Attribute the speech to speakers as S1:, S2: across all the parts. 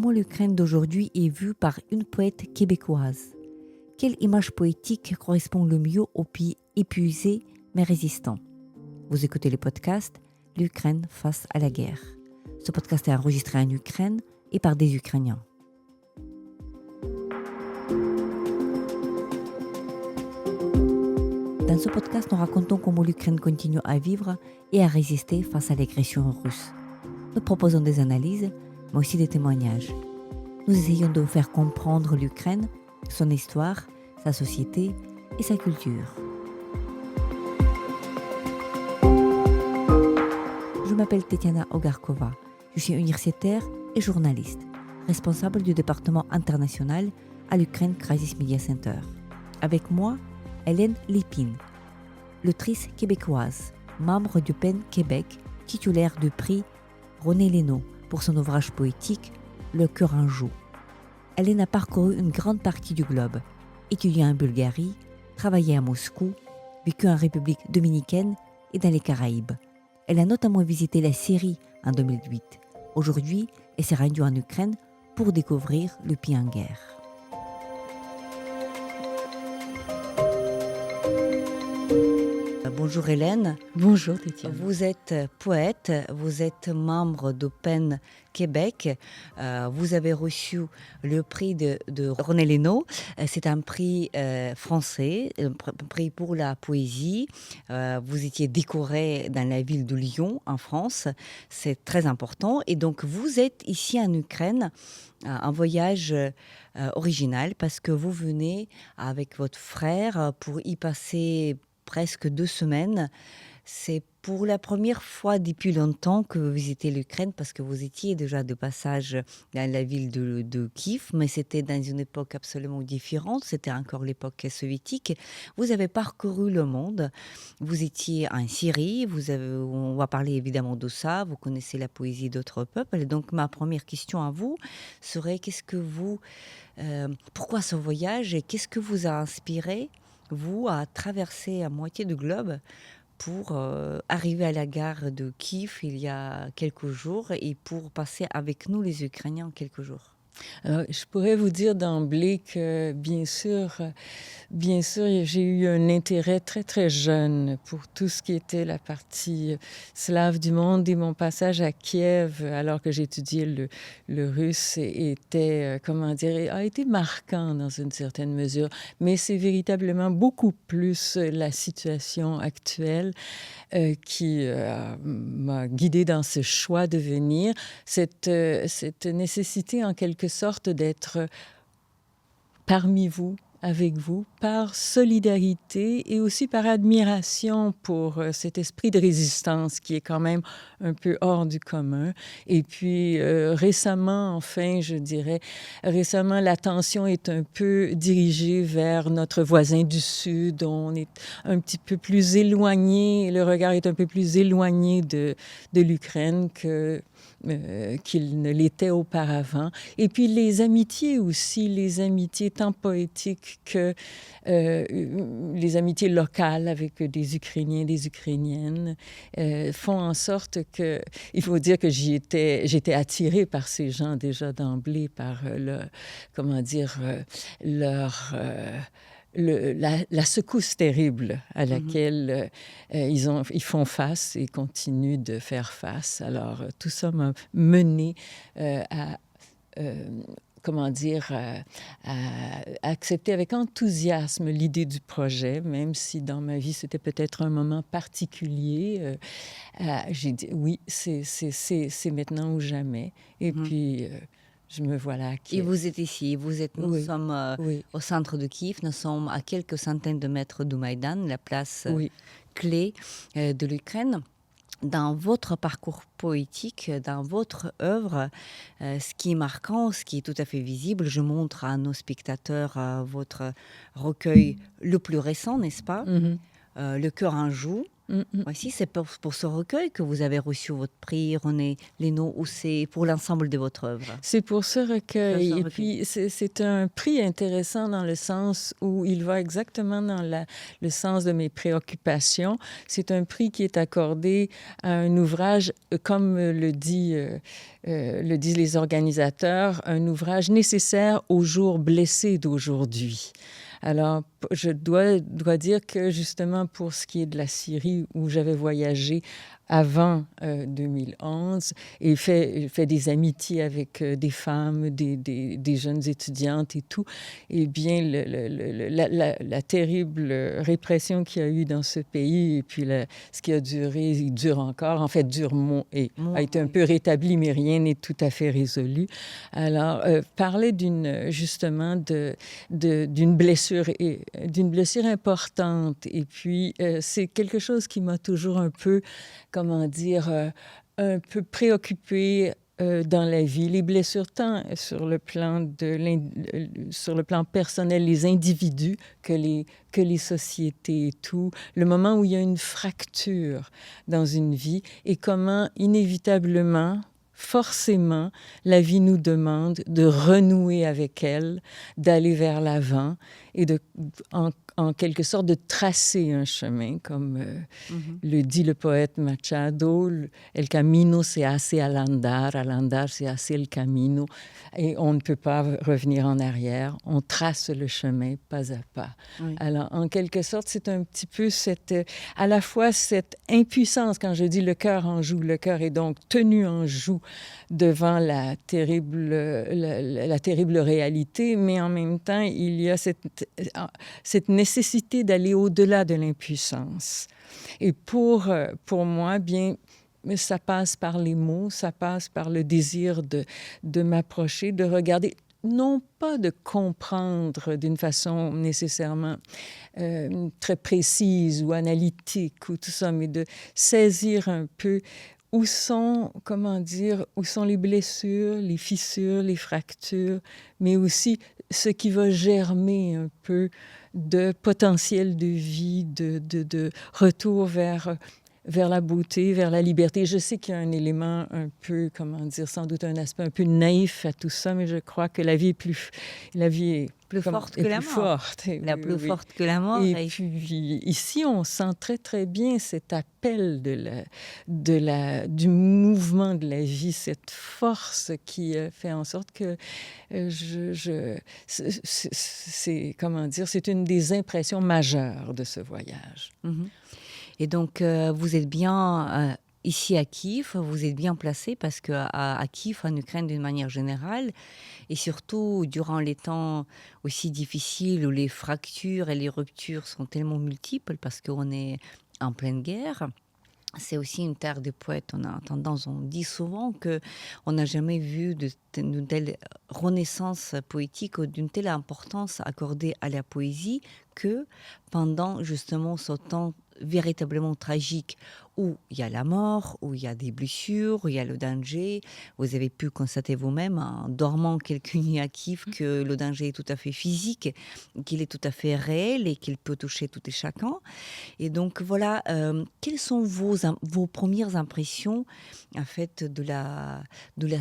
S1: Comment l'Ukraine d'aujourd'hui est vue par une poète québécoise? Quelle image poétique correspond le mieux au pays épuisé mais résistant? Vous écoutez le podcast L'Ukraine face à la guerre. Ce podcast est enregistré en Ukraine et par des Ukrainiens. Dans ce podcast, nous racontons comment l'Ukraine continue à vivre et à résister face à l'agression russe. Nous proposons des analyses, mais aussi des témoignages. Nous essayons de vous faire comprendre l'Ukraine, son histoire, sa société et sa culture. Je m'appelle Tetiana Ogarkova. Je suis universitaire et journaliste, responsable du département international à l'Ukraine Crisis Media Center. Avec moi, Hélène Lépine, l'autrice québécoise, membre du PEN Québec, titulaire du prix René Lénaud pour son ouvrage poétique Le cœur en joue. Hélène a parcouru une grande partie du globe, étudié en Bulgarie, travaillé à Moscou, vécu en République dominicaine et dans les Caraïbes. Elle a notamment visité la Syrie en 2008. Aujourd'hui, elle s'est rendue en Ukraine pour découvrir le pays en guerre. Bonjour Hélène.
S2: Bonjour Tetiana.
S1: Vous êtes poète, vous êtes membre de PEN Québec. Vous avez reçu le prix de René Lénaud. C'est un prix français, un prix pour la poésie. Vous étiez décoré dans la ville de Lyon, en France. C'est très important. Et donc, vous êtes ici en Ukraine, un voyage original, parce que vous venez avec votre frère pour y passer presque 2 semaines. C'est pour la première fois depuis longtemps que vous visitez l'Ukraine, parce que vous étiez déjà de passage dans la ville de Kiev, mais c'était dans une époque absolument différente, c'était encore l'époque soviétique. Vous avez parcouru le monde, vous étiez en Syrie, on va parler évidemment de ça, vous connaissez la poésie d'autres peuples, et donc ma première question à vous serait pourquoi ce voyage et qu'est-ce que vous a inspiré vous à traverser à moitié du globe pour arriver à la gare de Kiev il y a quelques jours et pour passer avec nous les Ukrainiens quelques jours?
S2: Alors, je pourrais vous dire d'emblée que, bien sûr, j'ai eu un intérêt très, très jeune pour tout ce qui était la partie slave du monde, et mon passage à Kiev, alors que j'étudiais le russe, a été marquant dans une certaine mesure. Mais c'est véritablement beaucoup plus la situation actuelle qui m'a guidée dans ce choix de venir, cette nécessité en quelque sorte d'être parmi vous, avec vous, par solidarité et aussi par admiration pour cet esprit de résistance qui est quand même un peu hors du commun. Et puis récemment, l'attention est un peu dirigée vers notre voisin du Sud. On est un petit peu plus éloigné, le regard est un peu plus éloigné de l'Ukraine qu'il ne l'était auparavant. Et puis les amitiés aussi, les amitiés tant poétiques que les amitiés locales avec des Ukrainiens, des Ukrainiennes, font en sorte que, il faut dire que j'étais attirée par ces gens déjà d'emblée, par la secousse terrible à laquelle ils font face et continuent de faire face. Alors, tout ça m'a mené à accepter avec enthousiasme l'idée du projet, même si dans ma vie, c'était peut-être un moment particulier. J'ai dit, oui, c'est maintenant ou jamais. Et puis... je me voilà à Kiev.
S1: Et vous êtes ici, nous sommes au centre de Kiev, nous sommes à quelques centaines de mètres du Maïdan, la place clé de l'Ukraine. Dans votre parcours poétique, dans votre œuvre, ce qui est marquant, ce qui est tout à fait visible, je montre à nos spectateurs votre recueil le plus récent, n'est-ce pas? Le cœur en joue. Voici, c'est pour ce recueil que vous avez reçu votre prix René Lénaud ou c'est pour l'ensemble de votre œuvre?
S2: C'est pour ce recueil.
S1: Ce
S2: Et
S1: recueil.
S2: puis, c'est un prix intéressant dans le sens où il va exactement dans le sens de mes préoccupations. C'est un prix qui est accordé à un ouvrage, comme le disent les organisateurs, un ouvrage nécessaire aux jours blessés d'aujourd'hui. Alors, je dois dire que justement pour ce qui est de la Syrie où j'avais voyagé avant 2011 et fait des amitiés avec des femmes, des jeunes étudiantes et tout, eh bien, la terrible répression qu'il y a eu dans ce pays et puis ce qui a duré, il dure encore, en fait, et a été un peu rétabli, mais rien n'est tout à fait résolu. Alors, parler justement d'une blessure importante et puis c'est quelque chose qui m'a toujours un peu comment dire, un peu préoccupée dans la vie. Les blessures, tant sur le plan personnel, les individus, que les sociétés et tout. Le moment où il y a une fracture dans une vie et comment, inévitablement, forcément, la vie nous demande de renouer avec elle, d'aller vers l'avant et en quelque sorte de tracer un chemin, comme le dit le poète Machado, El camino se hace al andar se hace el camino, et on ne peut pas revenir en arrière, on trace le chemin pas à pas. Oui. Alors, en quelque sorte, c'est un petit peu à la fois cette impuissance, quand je dis le cœur en joue, le cœur est donc tenu en joue devant la terrible réalité, mais en même temps, il y a cette nécessité d'aller au-delà de l'impuissance. Et pour moi, bien, ça passe par les mots, ça passe par le désir de m'approcher, de regarder, non pas de comprendre d'une façon nécessairement très précise ou analytique ou tout ça, mais de saisir un peu où sont les blessures, les fissures, les fractures, mais aussi ce qui va germer un peu de potentiel de vie, de retour vers la beauté, vers la liberté. Je sais qu'il y a un élément un peu, sans doute un aspect un peu naïf à tout ça, mais je crois que la vie est plus
S1: forte que la mort. Forte que la mort.
S2: Et puis ici, on sent très très bien cet appel du mouvement de la vie, cette force qui fait en sorte que c'est une des impressions majeures de ce voyage.
S1: Mm-hmm. Et donc, vous êtes bien ici à Kiev, vous êtes bien placé parce qu'à Kiev, en Ukraine d'une manière générale, et surtout durant les temps aussi difficiles où les fractures et les ruptures sont tellement multiples parce qu'on est en pleine guerre, c'est aussi une terre de poètes. On dit souvent qu'on n'a jamais vu d'une telle renaissance poétique ou d'une telle importance accordée à la poésie que pendant justement ce temps véritablement tragique où il y a la mort, où il y a des blessures, où il y a le danger. Vous avez pu constater vous-même en dormant quelques nuits à Kiev que le danger est tout à fait physique, qu'il est tout à fait réel et qu'il peut toucher tout et chacun. Et donc voilà, quelles sont vos premières impressions en fait de la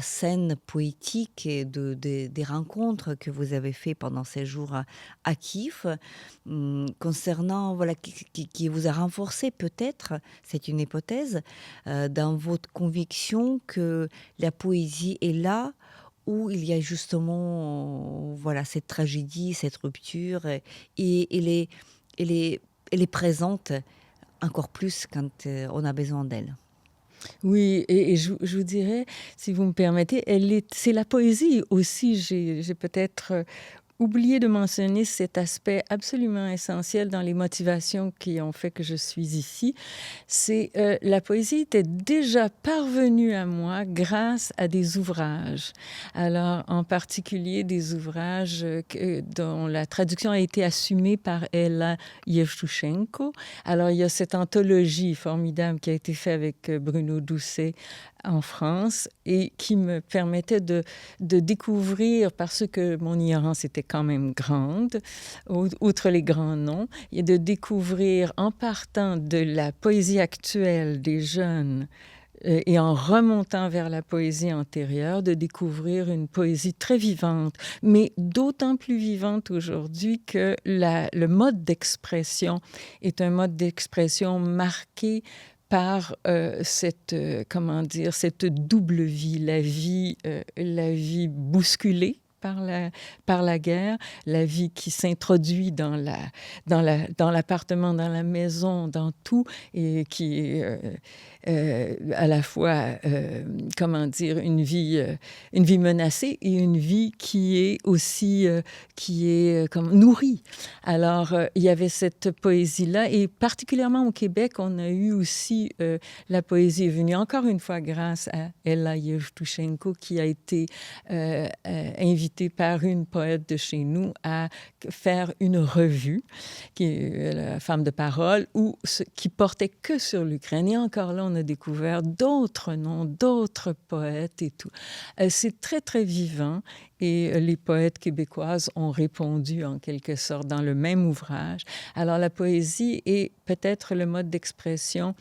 S1: scène poétique et des rencontres que vous avez fait pendant ces jours à Kiev, concernant voilà qui vous a renforcé peut-être, c'est une hypothèse, dans votre conviction que la poésie est là où il y a justement voilà cette tragédie, cette rupture, et elle est présente encore plus quand on a besoin d'elle.
S2: Oui, et je vous dirais, si vous me permettez, c'est la poésie aussi. J'ai peut-être oublié de mentionner cet aspect absolument essentiel dans les motivations qui ont fait que je suis ici. C'est la poésie était déjà parvenue à moi grâce à des ouvrages. Alors, en particulier des ouvrages dont la traduction a été assumée par Ella Yevtushenko. Alors, il y a cette anthologie formidable qui a été faite avec Bruno Doucet en France et qui me permettait de découvrir, parce que mon ignorance était quand même grande, outre les grands noms, et de découvrir en partant de la poésie actuelle des jeunes et en remontant vers la poésie antérieure, de découvrir une poésie très vivante, mais d'autant plus vivante aujourd'hui que le mode d'expression est un mode d'expression marqué par comment dire, cette double vie, la vie bousculée par la guerre, la vie qui s'introduit dans l'appartement, dans la maison, dans tout, et qui est à la fois, comment dire, une vie menacée et une vie qui est aussi comme nourrie. Alors, il y avait cette poésie-là, et particulièrement au Québec, on a eu aussi la poésie est venue encore une fois grâce à Ella Yevtushenko, qui a été invitée par une poète de chez nous à faire une revue, qui est la Femme de parole, qui portait que sur l'Ukraine. Et encore là, on a découvert d'autres noms, d'autres poètes et tout. C'est très, très vivant. Et les poètes québécoises ont répondu en quelque sorte dans le même ouvrage. Alors la poésie est peut-être le mode d'expression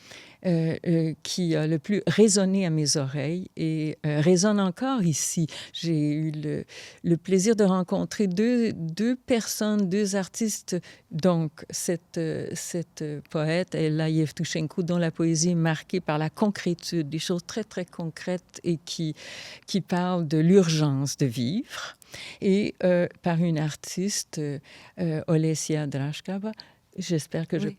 S2: qui a le plus résonné à mes oreilles et résonne encore ici. J'ai eu le plaisir de rencontrer deux personnes, deux artistes, donc cette poète, Ella Yevtushenko, dont la poésie est marquée par la concrétude, des choses très, très concrètes et qui parlent de l'urgence de vivre, et par une artiste, Olesya Drashkava. J'espère que
S1: Oui.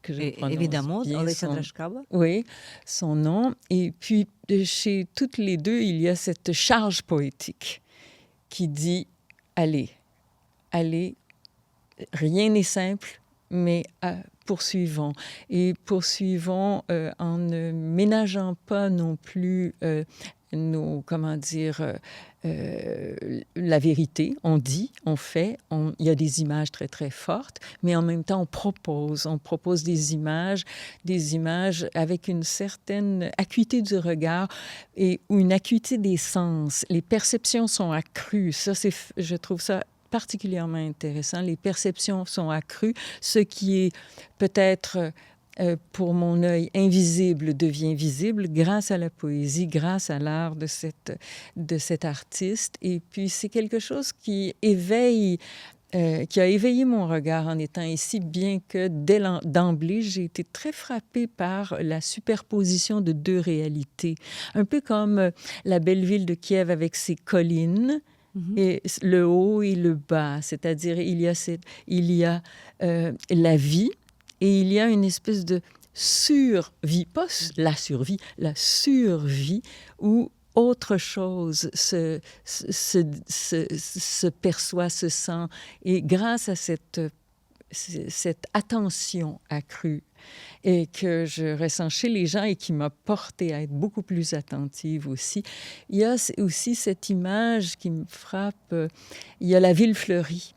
S2: je prononce
S1: Évidemment,
S2: bien
S1: Olesya Drashkava.
S2: Oui, son nom. Et puis, chez toutes les deux, il y a cette charge poétique qui dit « Allez, allez, rien n'est simple, mais poursuivons. Et poursuivons en ne ménageant pas non plus comment dire, la vérité. On dit, on fait, il y a des images très, très fortes, mais en même temps, on propose des images avec une certaine acuité du regard et une acuité des sens. Les perceptions sont accrues. Ça, je trouve ça particulièrement intéressant. Les perceptions sont accrues, ce qui est peut-être pour mon œil invisible devient visible grâce à la poésie, grâce à l'art de cet artiste. Et puis c'est quelque chose qui a éveillé mon regard en étant ici, bien que d'emblée, j'ai été très frappée par la superposition de deux réalités. Un peu comme la belle ville de Kiev avec ses collines, et le haut et le bas, c'est-à-dire il y a la vie et il y a une espèce de survie, pas la survie, la survie où autre chose se perçoit, se sent. Et grâce à cette attention accrue et que je ressens chez les gens et qui m'a portée à être beaucoup plus attentive aussi. Il y a aussi cette image qui me frappe. Il y a la ville fleurie.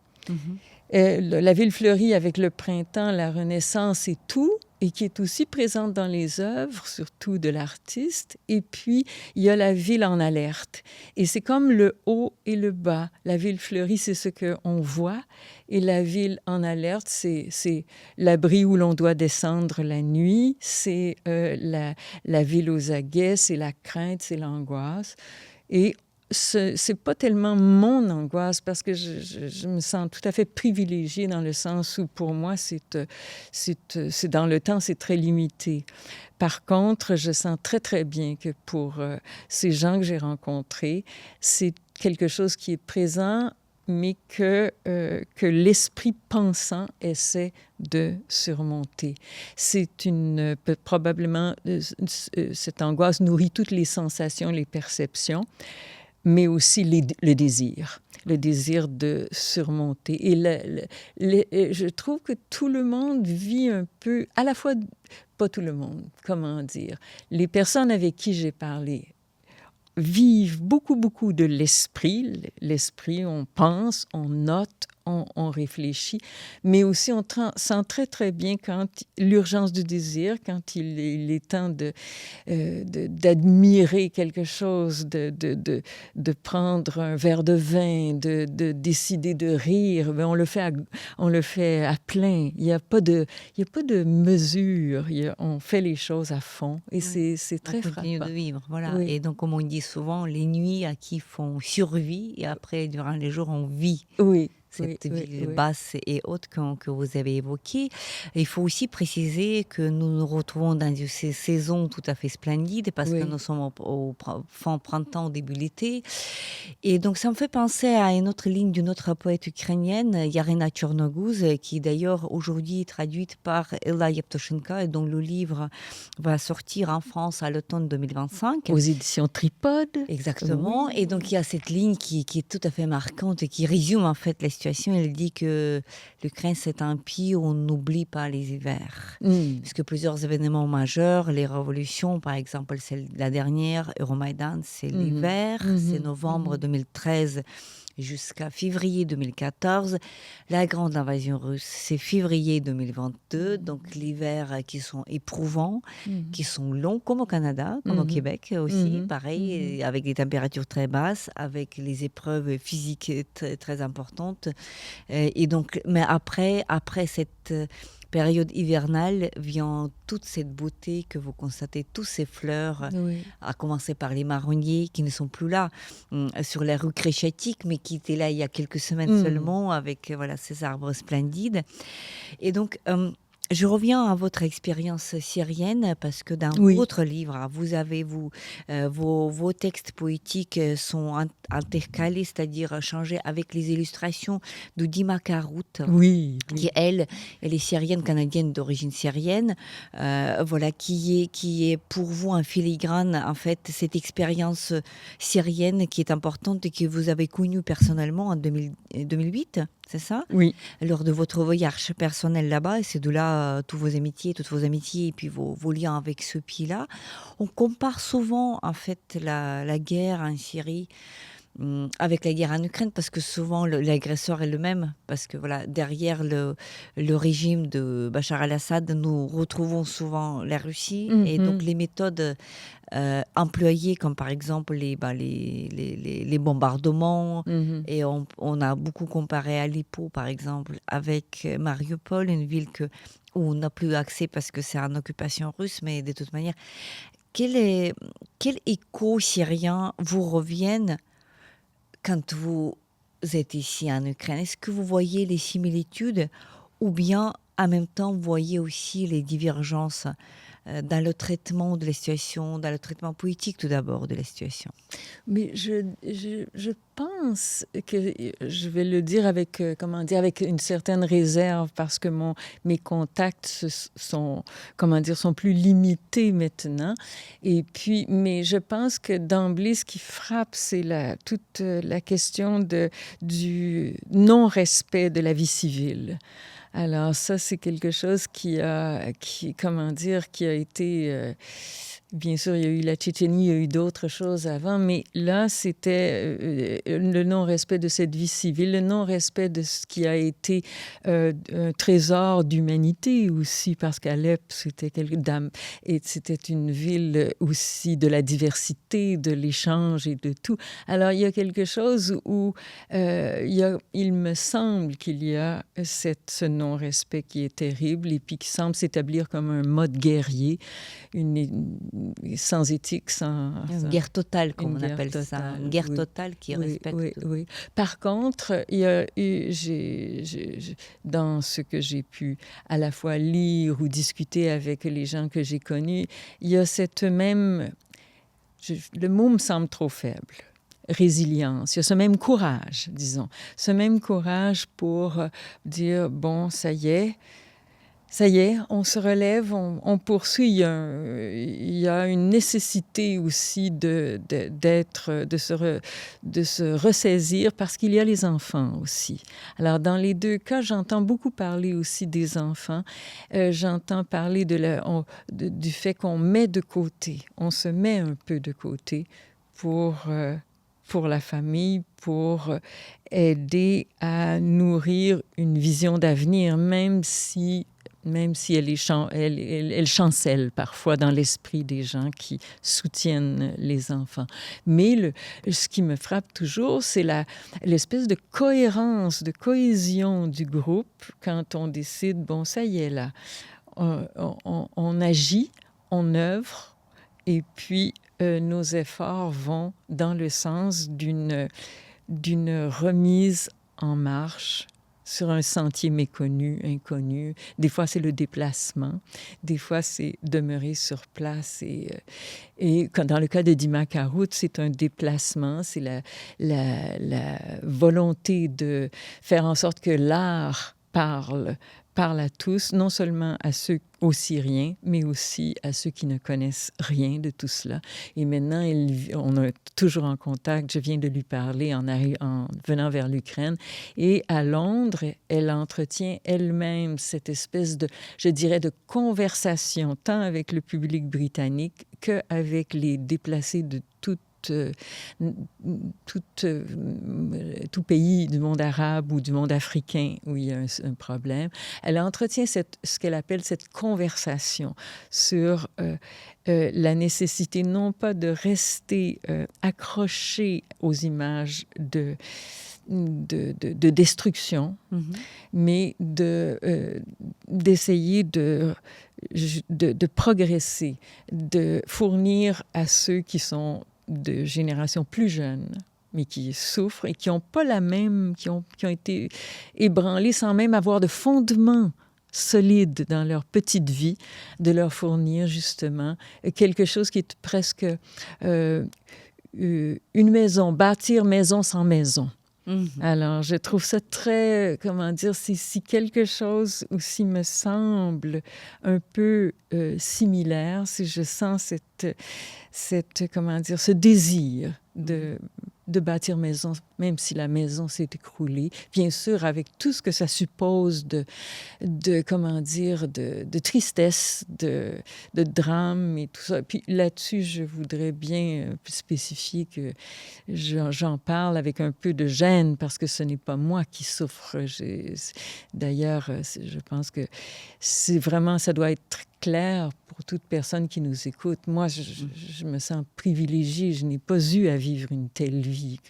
S2: La ville fleurie avec le printemps, la Renaissance et tout, et qui est aussi présente dans les œuvres, surtout de l'artiste. Et puis, il y a la ville en alerte. Et c'est comme le haut et le bas. La ville fleurie, c'est ce qu'on voit. Et la ville en alerte, c'est l'abri où l'on doit descendre la nuit. C'est la ville aux aguets, c'est la crainte, c'est l'angoisse. Et c'est pas tellement mon angoisse parce que je me sens tout à fait privilégiée dans le sens où pour moi c'est dans le temps, c'est très limité. Par contre, je sens très très bien que pour ces gens que j'ai rencontrés, c'est quelque chose qui est présent mais que l'esprit pensant essaie de surmonter. Probablement, cette angoisse nourrit toutes les sensations, les perceptions, mais aussi le désir de surmonter. Et je trouve que tout le monde vit un peu, à la fois, pas tout le monde, comment dire, les personnes avec qui j'ai parlé vivent beaucoup, beaucoup de l'esprit. L'esprit, on pense, on note, on réfléchit, mais aussi on sent très, très bien quand l'urgence du désir, quand il est temps d'admirer quelque chose, de prendre un verre de vin, de décider de rire, ben on le fait à plein. Il y a pas de mesure. On fait les choses à fond et
S1: Oui.
S2: c'est
S1: On
S2: très
S1: continue
S2: frappant.
S1: de vivre, voilà.
S2: Oui,
S1: Et donc, comme on dit souvent, les nuits à qui font survie et après, durant les jours, on vit.
S2: oui, oui,
S1: Cette
S2: oui,
S1: ville
S2: oui.
S1: basse et haute que vous avez évoquée. Il faut aussi préciser que nous nous retrouvons dans ces saisons tout à fait splendides parce que
S2: Oui.
S1: nous sommes fin printemps, au début de l'été. Et donc, ça me fait penser à une autre ligne d'une autre poète ukrainienne, Yarina Tchornogouz, qui d'ailleurs aujourd'hui est traduite par Ella Yevtushenko et dont le livre va sortir en France à l'automne 2025.
S2: Aux éditions Tripode.
S1: Exactement.
S2: Oui.
S1: Et donc, il y a cette ligne qui est tout à fait marquante et qui résume en fait la situation. Elle dit que l'Ukraine, c'est un pays où on n'oublie pas les hivers.
S2: Mm.
S1: Parce que plusieurs événements majeurs, les révolutions, par exemple, la dernière, Euromaïdan, c'est
S2: Mhm.
S1: l'hiver, c'est
S2: Mhm.
S1: novembre
S2: Mhm.
S1: 2013 jusqu'à février 2014. La grande invasion russe, c'est février 2022. Donc, l'hiver qui sont éprouvants,
S2: Mhm.
S1: qui sont longs, comme au Canada, comme au
S2: Mhm.
S1: Québec aussi,
S2: Mhm.
S1: pareil, et avec des températures très basses, avec les épreuves physiques très, très importantes. Et donc, mais après cette période hivernale vient toute cette beauté que vous constatez, tous ces fleurs,
S2: Oui.
S1: à commencer par les marronniers qui ne sont plus là sur la rue Créchatique, mais qui étaient là il y a quelques semaines
S2: Mm.
S1: seulement avec voilà ces arbres splendides. Et donc, je reviens à votre expérience syrienne parce que dans
S2: Oui.
S1: votre livre, vous avez vos textes poétiques sont intercalés, c'est-à-dire changés avec les illustrations de Dima Karout,
S2: Oui.
S1: qui elle est syrienne canadienne d'origine syrienne, voilà qui est pour vous un filigrane en fait cette expérience syrienne qui est importante et que vous avez connue personnellement en 2008, c'est ça?
S2: Oui.
S1: Lors de votre voyage personnel là-bas, et c'est de là toutes vos amitiés et puis vos liens avec ce pays-là. On compare souvent en fait la guerre en Syrie avec la guerre en Ukraine parce que souvent l'agresseur est le même parce que voilà derrière le régime de Bachar al-Assad nous retrouvons souvent la Russie et donc
S2: Mhm.
S1: les méthodes employées comme par exemple les bombardements
S2: Mhm.
S1: et on a beaucoup comparé Aleppo par exemple avec Mariupol, une ville où on n'a plus accès parce que c'est en occupation russe, mais de toute manière quel écho syrien vous reviennent quand vous êtes ici en Ukraine? Est-ce que vous voyez les similitudes ou bien en même temps vous voyez aussi les divergences dans le traitement de la situation, dans le traitement politique tout d'abord de la situation?
S2: Mais je pense que je vais le dire avec, comment dire, avec une certaine réserve parce que mes contacts sont, comment dire, sont plus limités maintenant. Et puis, mais je pense que d'emblée, ce qui frappe, c'est toute la question du non-respect de la vie civile. Alors ça, c'est quelque chose comment dire, qui a été... bien sûr, il y a eu la Tchétchénie, il y a eu d'autres choses avant, mais là, c'était le non-respect de cette vie civile, le non-respect de ce qui a été un trésor d'humanité aussi, parce qu'Alep, c'était une ville aussi de la diversité, de l'échange et de tout. Alors, il y a quelque chose où il me semble qu'il y a ce non-respect qui est terrible et puis qui semble s'établir comme un mode guerrier, sans éthique,
S1: Une guerre totale, comme
S2: une
S1: on
S2: guerre
S1: appelle ça. Une
S2: totale.
S1: guerre
S2: Oui.
S1: totale qui
S2: Oui,
S1: respecte
S2: oui,
S1: tout.
S2: oui. Par contre, il y a eu, dans ce que j'ai pu à la fois lire ou discuter avec les gens que j'ai connus, il y a cette même, le mot me semble trop faible, résilience. Il y a ce même courage, disons, ce même courage pour dire, bon, ça y est, on se relève, on poursuit. Il y a une nécessité aussi de se ressaisir parce qu'il y a les enfants aussi. Alors, dans les deux cas, j'entends beaucoup parler aussi des enfants. J'entends parler du fait qu'on met de côté, on se met un peu de côté pour pour la famille, pour aider à nourrir une vision d'avenir, même si elle chancelle parfois dans l'esprit des gens qui soutiennent les enfants. Mais ce qui me frappe toujours, c'est l'espèce de cohérence, de cohésion du groupe quand on décide, bon, ça y est là, on agit, on œuvre, et puis nos efforts vont dans le sens d'une remise en marche sur un sentier méconnu, inconnu. Des fois, c'est le déplacement. Des fois, c'est demeurer sur place. Et dans le cas de Dima Karout, c'est un déplacement. C'est la volonté de faire en sorte que l'art parle à tous, non seulement aux Syriens, mais aussi à ceux qui ne connaissent rien de tout cela. Et maintenant, on est toujours en contact. Je viens de lui parler en venant vers l'Ukraine. Et à Londres, elle entretient elle-même cette espèce de, je dirais, de conversation, tant avec le public britannique qu'avec les déplacés de tout pays du monde arabe ou du monde africain où il y a un problème. Elle entretient ce qu'elle appelle cette conversation sur la nécessité non pas de rester accroché aux images de destruction, mais d'essayer de progresser, de fournir à ceux qui sont de générations plus jeunes, mais qui souffrent et qui n'ont pas qui ont été ébranlés sans même avoir de fondement solide dans leur petite vie, de leur fournir justement quelque chose qui est presque une maison, bâtir maison sans maison. Alors, je trouve ça très, comment dire, si quelque chose aussi me semble un peu similaire, si je sens comment dire, ce désir de bâtir maison, même si la maison s'est écroulée, bien sûr, avec tout ce que ça suppose comment dire, de tristesse, de drame et tout ça. Puis là-dessus, je voudrais bien spécifier que j'en parle avec un peu de gêne parce que ce n'est pas moi qui souffre. D'ailleurs, je pense que ça doit être clair pour toute personne qui nous écoute. Moi, je me sens privilégiée. Je n'ai pas eu à vivre une telle vie.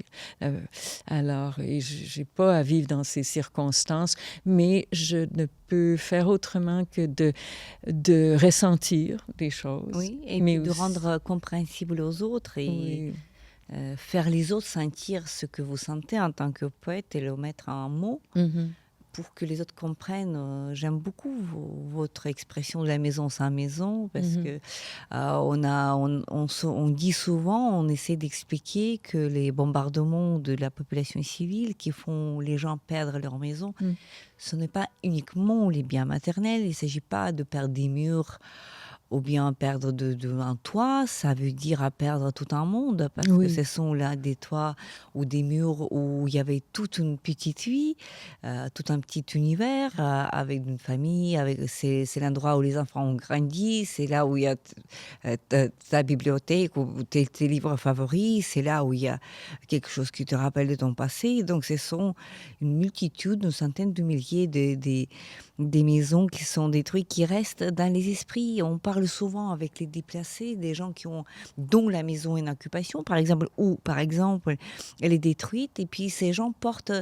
S2: Alors, et je n'ai pas à vivre dans ces circonstances, mais je ne peux faire autrement que de ressentir des choses.
S1: Oui, et
S2: mais
S1: de rendre compréhensible aux autres et faire les autres sentir ce que vous sentez en tant que poète et le mettre en mots. Pour que les autres comprennent. J'aime beaucoup votre expression de la maison sans maison, parce que on dit souvent, on essaie d'expliquer que les bombardements de la population civile qui font les gens perdre leur maison, ce n'est pas uniquement les biens maternels, il ne s'agit pas de perdre des murs ou bien perdre un toit, ça veut dire à perdre tout un monde, parce que ce sont là des toits ou des murs où il y avait toute une petite vie, tout un petit univers avec une famille, c'est l'endroit où les enfants ont grandi, c'est là où il y a ta bibliothèque ou tes livres favoris, c'est là où il y a quelque chose qui te rappelle de ton passé. Donc ce sont une multitude, une centaine de milliers des maisons qui sont détruites, qui restent dans les esprits. On parle souvent avec les déplacés, des gens dont la maison est en occupation, par exemple, ou par exemple, elle est détruite, et puis ces gens portent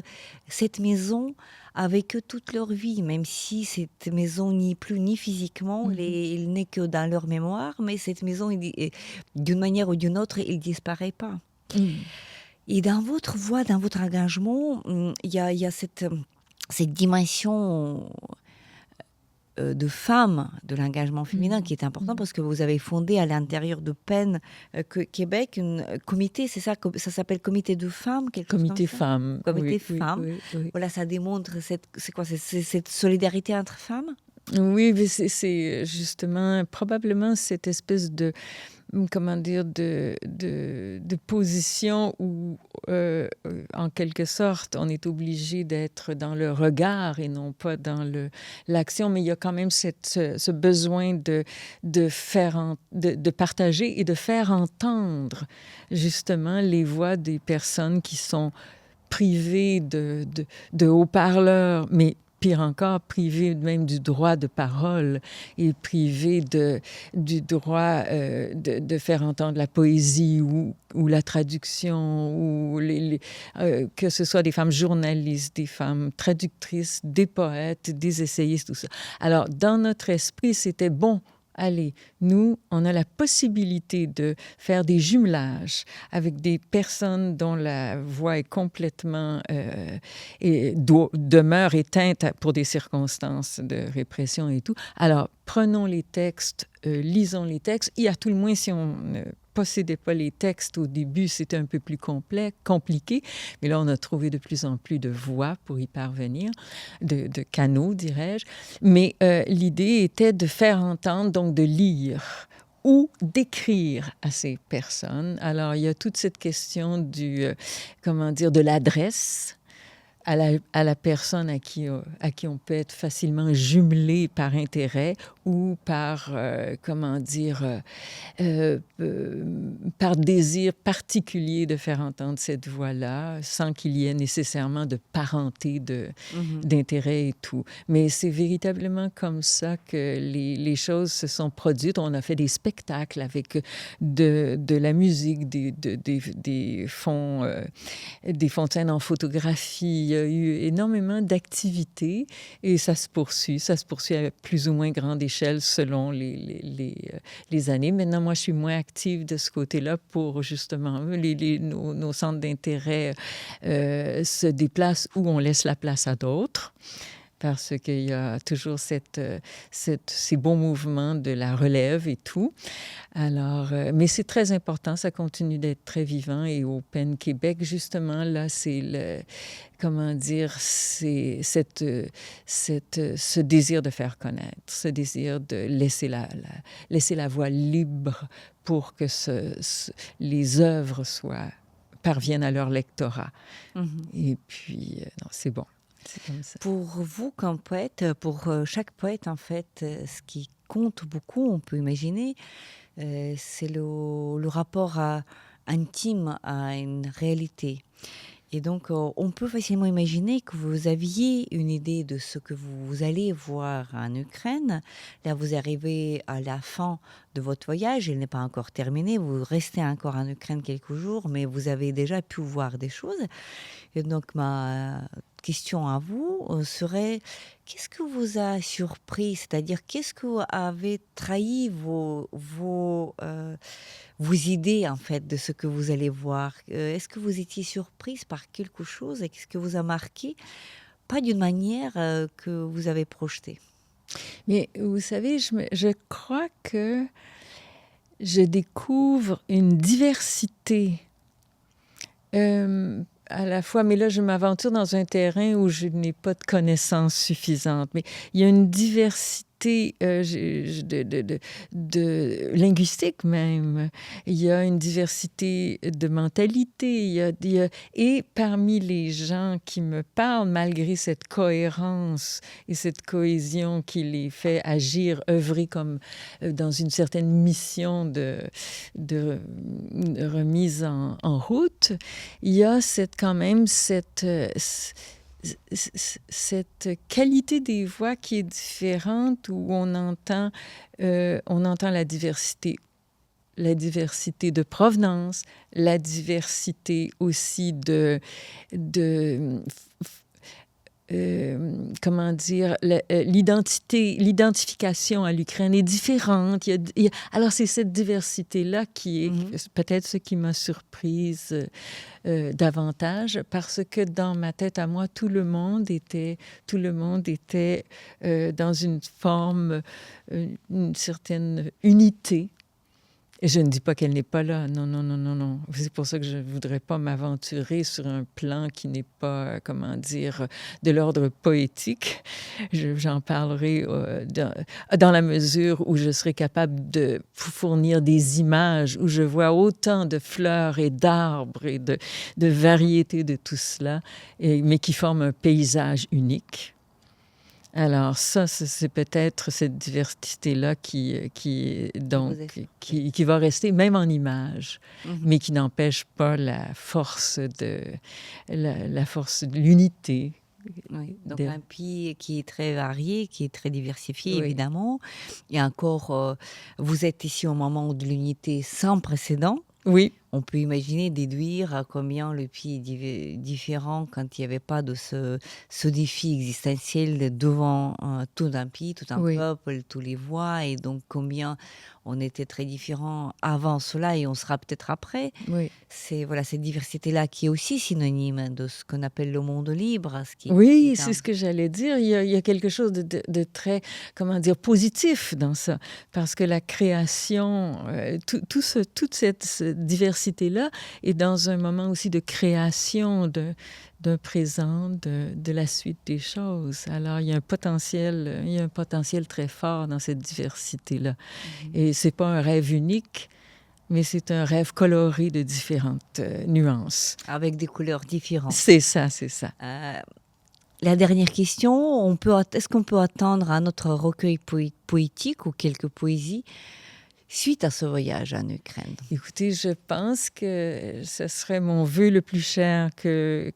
S1: cette maison avec eux toute leur vie, même si cette maison n'y plus ni physiquement, il n'est que dans leur mémoire, mais cette maison, d'une manière ou d'une autre, il ne disparaît pas. Et dans votre voix, dans votre engagement, il y a cette dimension de femmes, de l'engagement féminin qui est important, parce que vous avez fondé à l'intérieur de PEN Québec un comité, c'est ça s'appelle comité de femmes,
S2: comité femmes.
S1: Comité femmes. Oui. Voilà, ça démontre cette solidarité entre femmes.
S2: Oui, mais c'est justement probablement cette espèce de comment dire, de position où, en quelque sorte, on est obligé d'être dans le regard et non pas dans l'action, mais il y a quand même ce besoin de partager et de faire entendre justement les voix des personnes qui sont privées de haut-parleurs, mais pire encore, privées même du droit de parole et privées du droit de faire entendre la poésie ou la traduction, ou que ce soit des femmes journalistes, des femmes traductrices, des poètes, des essayistes, tout ça. Alors, dans notre esprit, c'était bon. Allez, nous, on a la possibilité de faire des jumelages avec des personnes dont la voix est complètement demeure éteinte pour des circonstances de répression et tout. Alors, prenons les textes, lisons les textes. Et à tout le moins, si on ne possédait pas les textes au début, c'était un peu plus compliqué. Mais là, on a trouvé de plus en plus de voies pour y parvenir, de canaux, dirais-je. Mais l'idée était de faire entendre, donc de lire ou d'écrire à ces personnes. Alors, il y a toute cette question de l'adresse à la personne à qui on peut être facilement jumelé par intérêt ou par, par désir particulier de faire entendre cette voix-là, sans qu'il y ait nécessairement de parenté, d'intérêt et tout. Mais c'est véritablement comme ça que les choses se sont produites. On a fait des spectacles avec de la musique, des fonds de scène en photographie. Il y a eu énormément d'activités et ça se poursuit à plus ou moins grande échelle selon les années. Maintenant, moi, je suis moins active de ce côté-là pour justement nos centres d'intérêt se déplacent où on laisse la place à d'autres. Parce qu'il y a toujours ces bons mouvements de la relève et tout. Alors, mais c'est très important, ça continue d'être très vivant. Et au PEN Québec, justement, là, c'est ce désir de faire connaître, ce désir de laisser la voie libre pour que les œuvres parviennent à leur lectorat. Et puis, non, c'est bon. C'est comme ça.
S1: Pour vous, comme poète, pour chaque poète, en fait, ce qui compte beaucoup, on peut imaginer, c'est le rapport intime à une réalité. Et donc, on peut facilement imaginer que vous aviez une idée de ce que vous allez voir en Ukraine. Là, vous arrivez à la fin de votre voyage, il n'est pas encore terminé, vous restez encore en Ukraine quelques jours, mais vous avez déjà pu voir des choses. Et donc, ma question à vous serait, qu'est-ce que vous a surpris? C'est-à-dire, qu'est-ce que vous avez trahi vos idées, en fait, de ce que vous allez voir? Est-ce que vous étiez surprise par quelque chose et qu'est-ce que vous a marqué? Pas d'une manière que vous avez projetée.
S2: Mais vous savez, je crois que je découvre une diversité à la fois, mais là, je m'aventure dans un terrain où je n'ai pas de connaissances suffisantes. Mais il y a une diversité de linguistique même. Il y a une diversité de mentalité. Et parmi les gens qui me parlent, malgré cette cohérence et cette cohésion qui les fait agir, œuvrer comme dans une certaine mission de remise en route, il y a quand même cette qualité des voix qui est différente, où on entend la diversité de provenance, la diversité aussi comment dire, l'identification à l'Ukraine est différente. Alors, c'est cette diversité-là qui est peut-être ce qui m'a surprise davantage, parce que dans ma tête à moi, tout le monde était dans une forme, une certaine unité. Et je ne dis pas qu'elle n'est pas là. Non, non, non, non, non. C'est pour ça que je ne voudrais pas m'aventurer sur un plan qui n'est pas, comment dire, de l'ordre poétique. J'en parlerai dans la mesure où je serai capable de fournir des images, où je vois autant de fleurs et d'arbres et de variétés de tout cela, mais qui forment un paysage unique. Alors ça, c'est peut-être cette diversité-là qui va rester même en image, mais qui n'empêche pas la force de l'unité.
S1: Oui, donc un pays qui est très varié, qui est très diversifié,
S2: Oui.
S1: évidemment. Et encore, vous êtes ici au moment de l'unité sans précédent.
S2: Oui.
S1: On peut imaginer, déduire combien le pays est différent quand il n'y avait pas de ce défi existentiel devant tout un pays, tout un peuple, tous les voix, et donc combien on était très différents avant cela et on sera peut-être après.
S2: Oui.
S1: C'est voilà, cette diversité-là qui est aussi synonyme de ce qu'on appelle le monde libre.
S2: Oui, c'est ce que j'allais dire. Il y a quelque chose de très, comment dire, positif dans ça. Parce que la création, toute cette diversité-là est dans un moment aussi de création d'un présent, de la suite des choses. Alors, il y a un potentiel très fort dans cette diversité-là. Et c'est pas un rêve unique, mais c'est un rêve coloré de différentes nuances.
S1: Avec des couleurs différentes.
S2: C'est ça, c'est ça.
S1: La dernière question, est-ce qu'on peut attendre un autre recueil poétique ou quelques poésies suite à ce voyage en Ukraine?
S2: Écoutez, je pense que ce serait mon vœu le plus cher que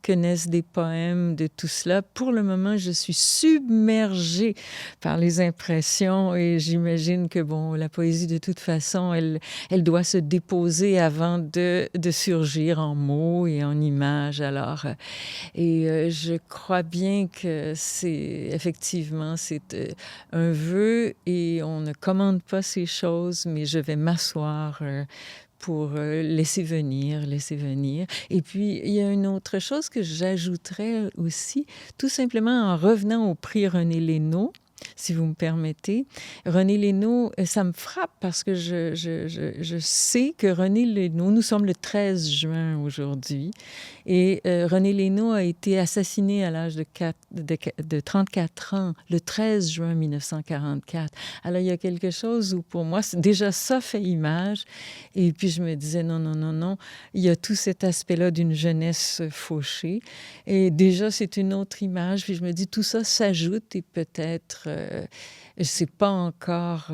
S2: naissent des poèmes de tout cela. Pour le moment, je suis submergée par les impressions et j'imagine que, bon, la poésie, de toute façon, elle doit se déposer avant de surgir en mots et en images. Alors, je crois bien que c'est un vœu et on ne commande pas ces choses, mais je vais m'asseoir pour laisser venir. Et puis, il y a une autre chose que j'ajouterais aussi, tout simplement en revenant au prix René Lénaud, si vous me permettez. René Lénaud, ça me frappe parce que je sais que René Lénaud, nous sommes le 13 juin aujourd'hui, et René Lénaud a été assassiné à l'âge de 34 ans, le 13 juin 1944. Alors, il y a quelque chose où, pour moi, déjà ça fait image. Et puis, je me disais, non, il y a tout cet aspect-là d'une jeunesse fauchée. Et déjà, c'est une autre image. Puis, je me dis, tout ça s'ajoute et peut-être... c'est pas encore,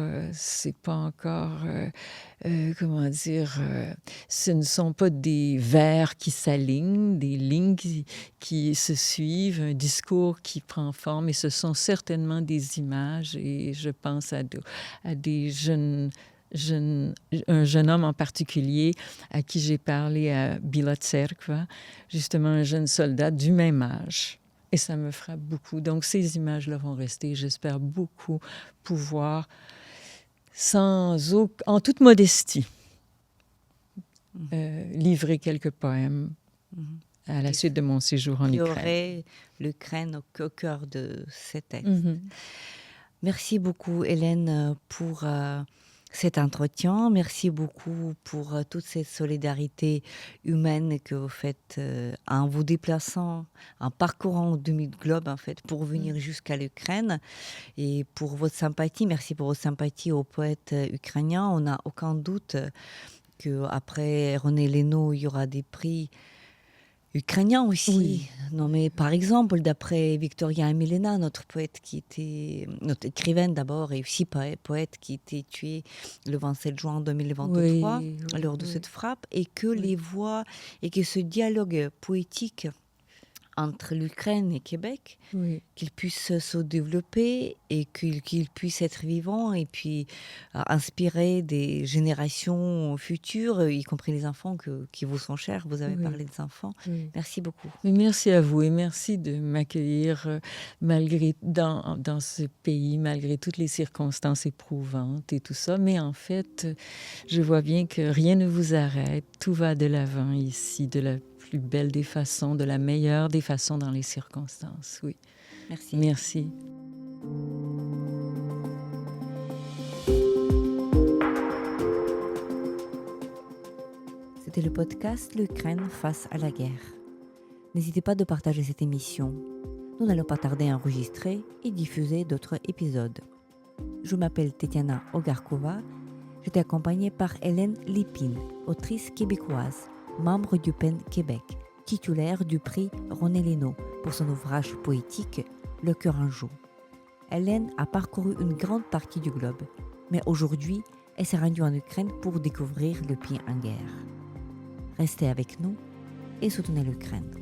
S2: comment dire, ce ne sont pas des vers qui s'alignent, des lignes qui se suivent, un discours qui prend forme, et ce sont certainement des images, et je pense à des un jeune homme en particulier à qui j'ai parlé à Bila Tserkva, justement un jeune soldat du même âge. Et ça me frappe beaucoup. Donc, ces images-là vont rester. J'espère beaucoup pouvoir, en toute modestie, livrer quelques poèmes à la suite de mon séjour en Ukraine.
S1: Il y aurait l'Ukraine au cœur de ces textes. Merci beaucoup, Hélène, pour cet entretien. Merci beaucoup pour toute cette solidarité humaine que vous faites en vous déplaçant, en parcourant 2000 globes, en fait, pour venir jusqu'à l'Ukraine, et pour votre sympathie. Merci pour votre sympathie aux poètes ukrainiens. On n'a aucun doute qu'après René Lénaud, il y aura des prix ukrainiens aussi.
S2: Oui.
S1: Non, mais par exemple, d'après Victoria Amelina, notre écrivaine d'abord, et aussi poète qui était tuée le 27 juin 2023 lors de cette frappe, et que les voix et que ce dialogue poétique entre l'Ukraine et Québec, qu'il puisse se développer et qu'il puisse être vivant, et puis inspirer des générations futures, y compris les enfants qui vous sont chers. Vous avez parlé des enfants. Merci beaucoup.
S2: Merci à vous, et merci de m'accueillir dans ce pays, malgré toutes les circonstances éprouvantes et tout ça. Mais en fait, je vois bien que rien ne vous arrête. Tout va de l'avant ici, de la plus belle des façons, de la meilleure des façons dans les circonstances. Oui.
S1: Merci.
S2: Merci.
S1: C'était le podcast L'Ukraine face à la guerre. N'hésitez pas de partager cette émission. Nous n'allons pas tarder à enregistrer et diffuser d'autres épisodes. Je m'appelle Tetiana Ogarkova. J'étais accompagnée par Hélène Lépine, autrice québécoise, membre du PEN Québec, titulaire du prix René Lénaud pour son ouvrage poétique Le cœur en joue. Hélène a parcouru une grande partie du globe, mais aujourd'hui, elle s'est rendue en Ukraine pour découvrir le pays en guerre. Restez avec nous et soutenez l'Ukraine.